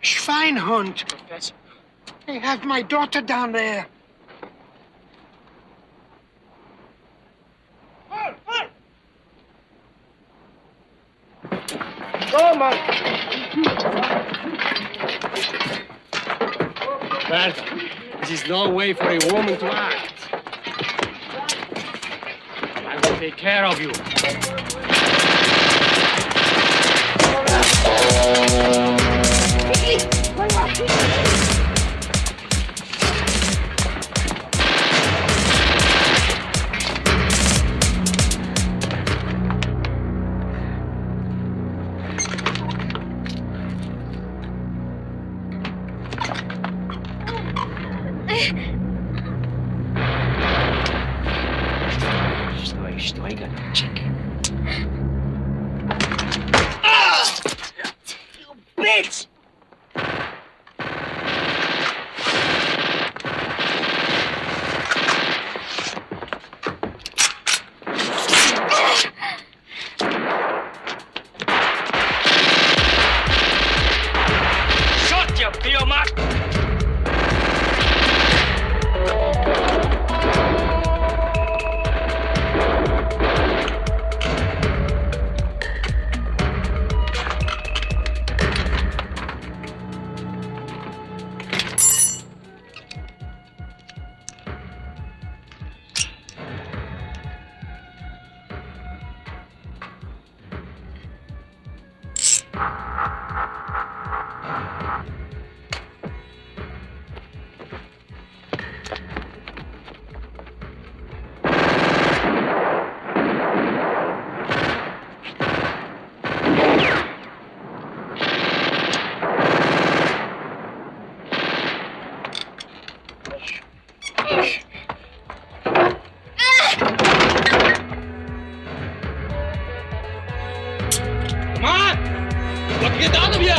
Schweinhund. Professor. They have my daughter down there. Go, man. Bertha, this is no way for a woman to act. I will take care of you. Sтой, голубчик. You bitch! Shut your biomark! Get out of here!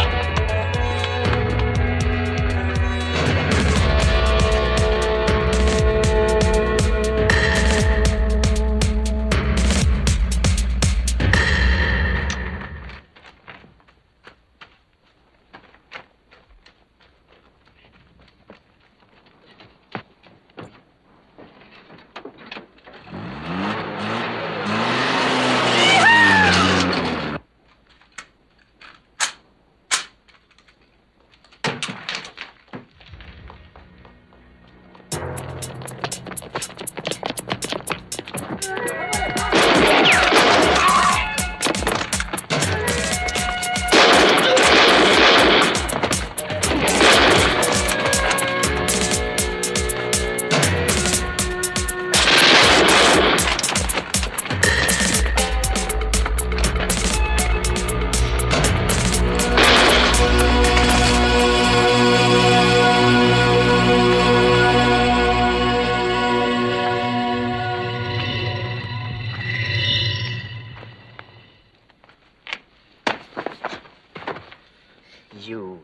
You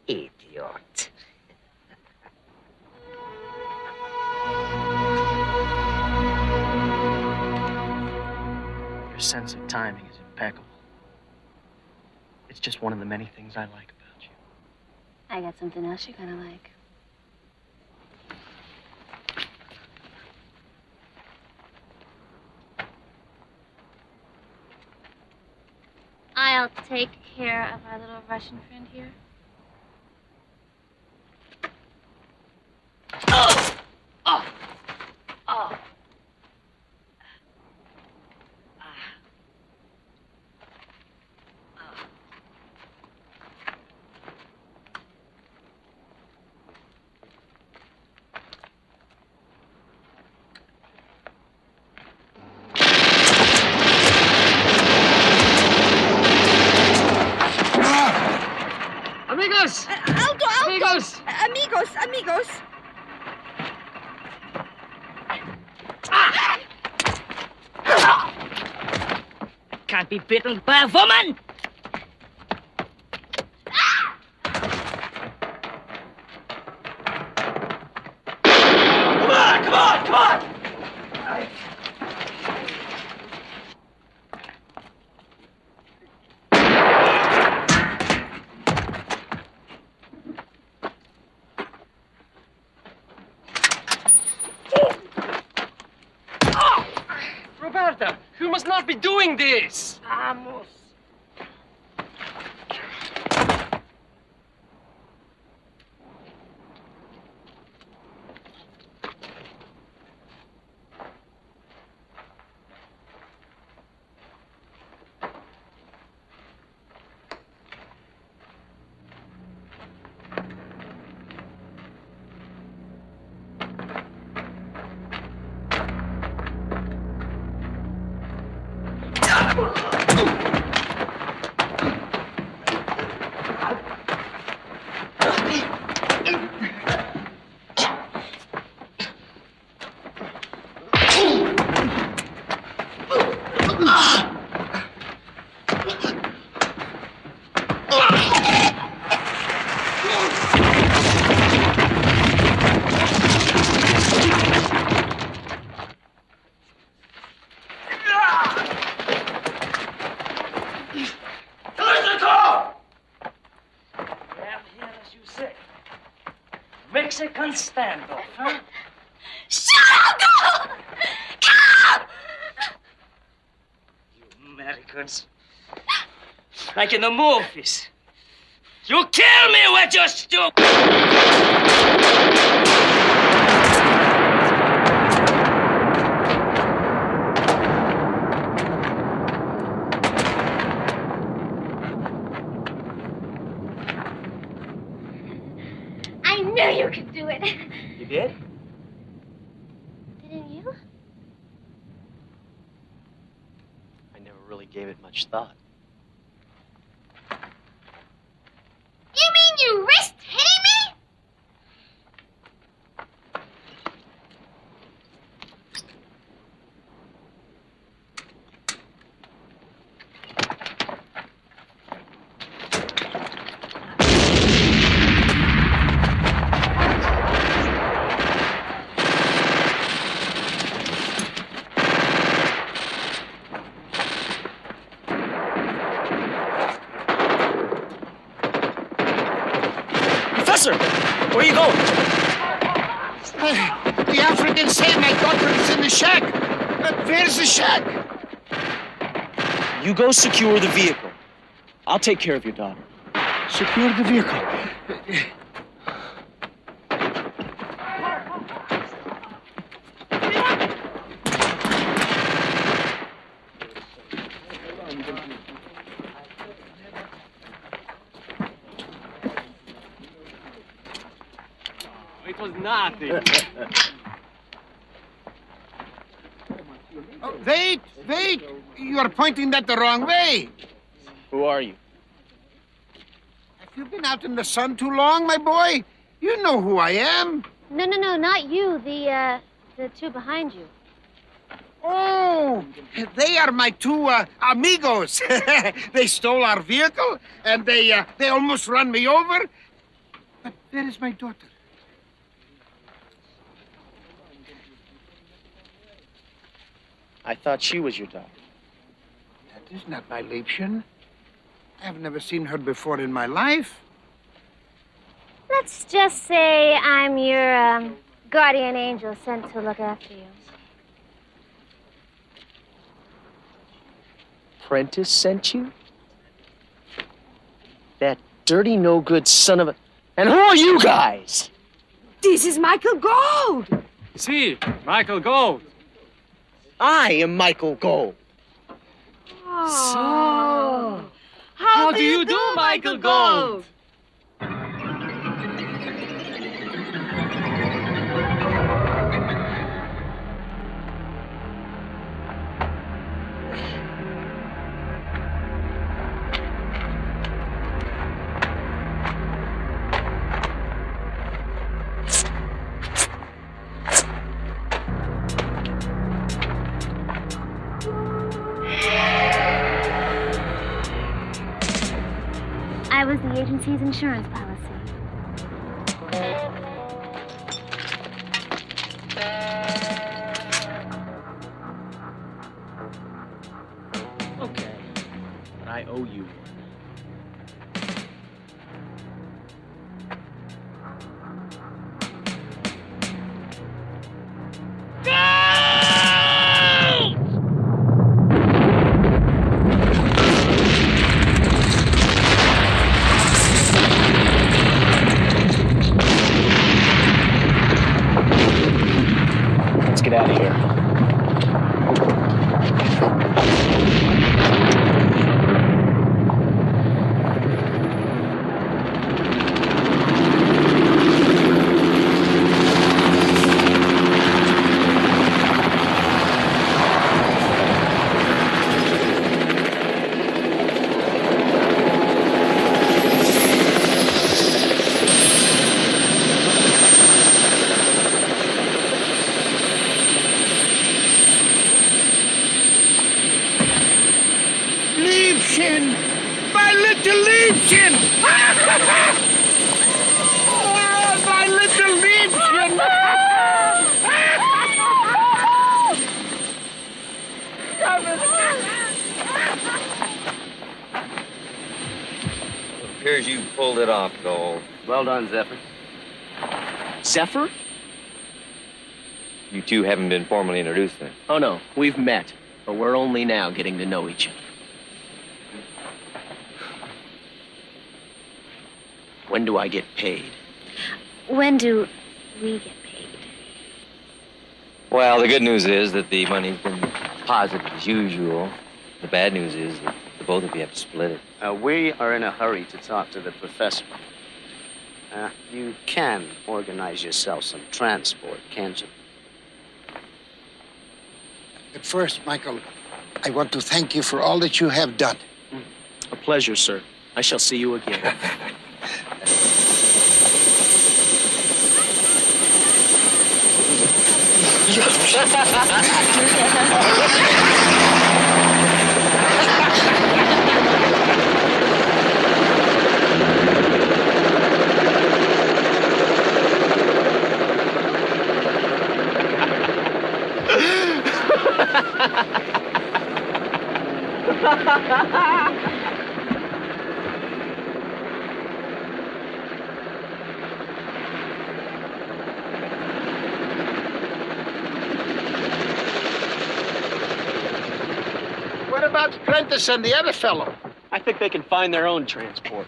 idiot. Your sense of timing is impeccable. It's just one of the many things I like about you. I got something else you're gonna like. I'll take care of our little Russian friend here. Oh! Oh! Oh! Amigos! Alto, alto! Amigos! Amigos, amigos! Can't be bitten by a woman! Come on, come on, come on! Roberta, you must not be doing this! Vamos! Mexican standoff, huh? Shut up! Come! You Americans. Like in the movies. You kill me with your stupid... I knew you could do it. You did? Didn't you? I never really gave it much thought. You mean you risked hitting me? closer. Where are you going? The Africans say my daughter is in the shack. But where's the shack? You go secure the vehicle. I'll take care of your daughter. Secure the vehicle. It was nothing. Oh, wait! You are pointing that the wrong way. Who are you? Have you been out in the sun too long, my boy? You know who I am. No, not you. The two behind you. Oh, they are my two amigos. They stole our vehicle, and they almost run me over. But where is my daughter? I thought she was your daughter. That is not my Liebchen. I have never seen her before in my life. Let's just say I'm your guardian angel sent to look after you. Prentice sent you? That dirty, no-good son of a... And who are you guys? This is Michael Gold. See, Michael Gold. I am Michael Gold. So, how do you do, Michael Gold? I was the agency's insurance policy. Okay, but I owe you one. Let's get out of here. Liebchen! My little Liebchen! Oh, my little Liebchen! It appears you pulled it off, Gold. Well done, Zephyr. Zephyr? You two haven't been formally introduced then. Oh, no. We've met, but we're only now getting to know each other. When do I get paid? When do we get paid? Well, the good news is that the money's been deposited as usual. The bad news is that the both of you have to split it. We are in a hurry to talk to the professor. You can organize yourself some transport, can't you? But first, Michael, I want to thank you for all that you have done. A pleasure, sir. I shall see you again. Prentice and the other fellow? I think they can find their own transport.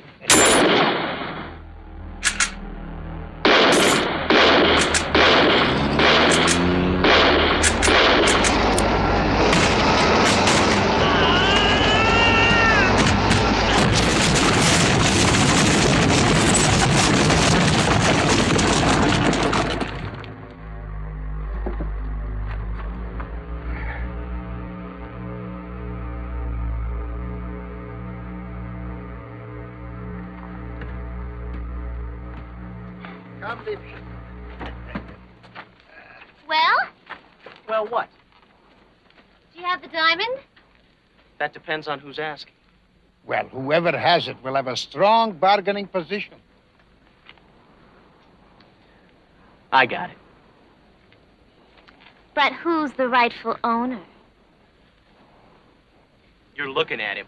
Come, baby. Well, Well, what? do you have the diamond? That depends on who's asking. Well, whoever has it will have a strong bargaining position. I got it. But who's the rightful owner? You're looking at him.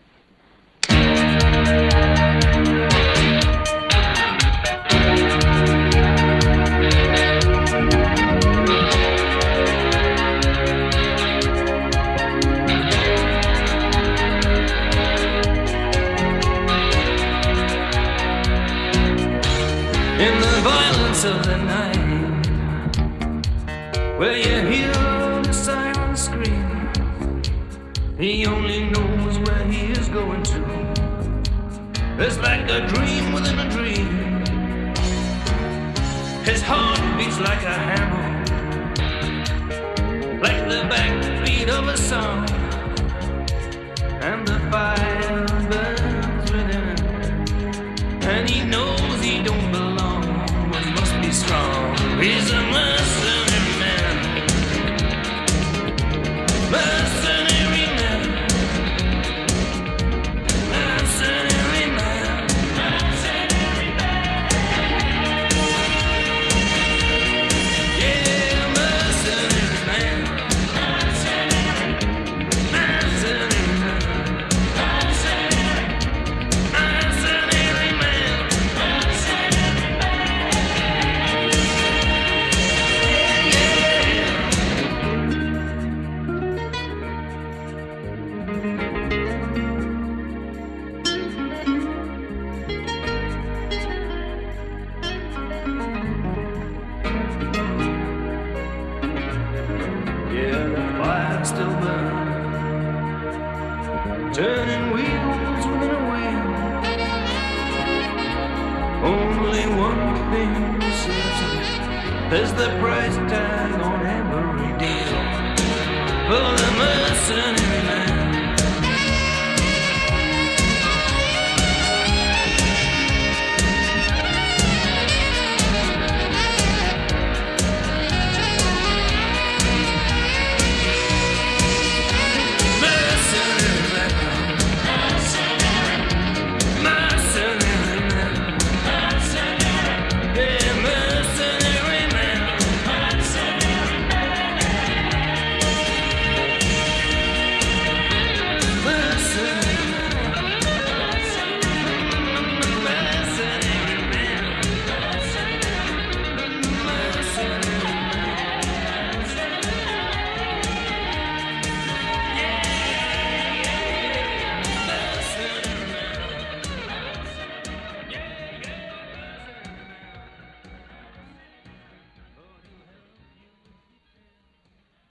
In the violence of the night, where you hear the siren scream, he only knows where he is going to. It's like a dream within a dream. His heart beats like a hammer, like the backbeat of a song, and the fire burns within him, and he knows he don't belong, but must be strong. He's a mercenary man, mercenary man, mercenary man, mercenary man. Yeah, mercenary man, mercenary, mercenary man, mercenary man. Yeah, the fire still burns, turning wheels within a wheel. Only one thing certain, there's the price tag on every deal. For the mercenary man,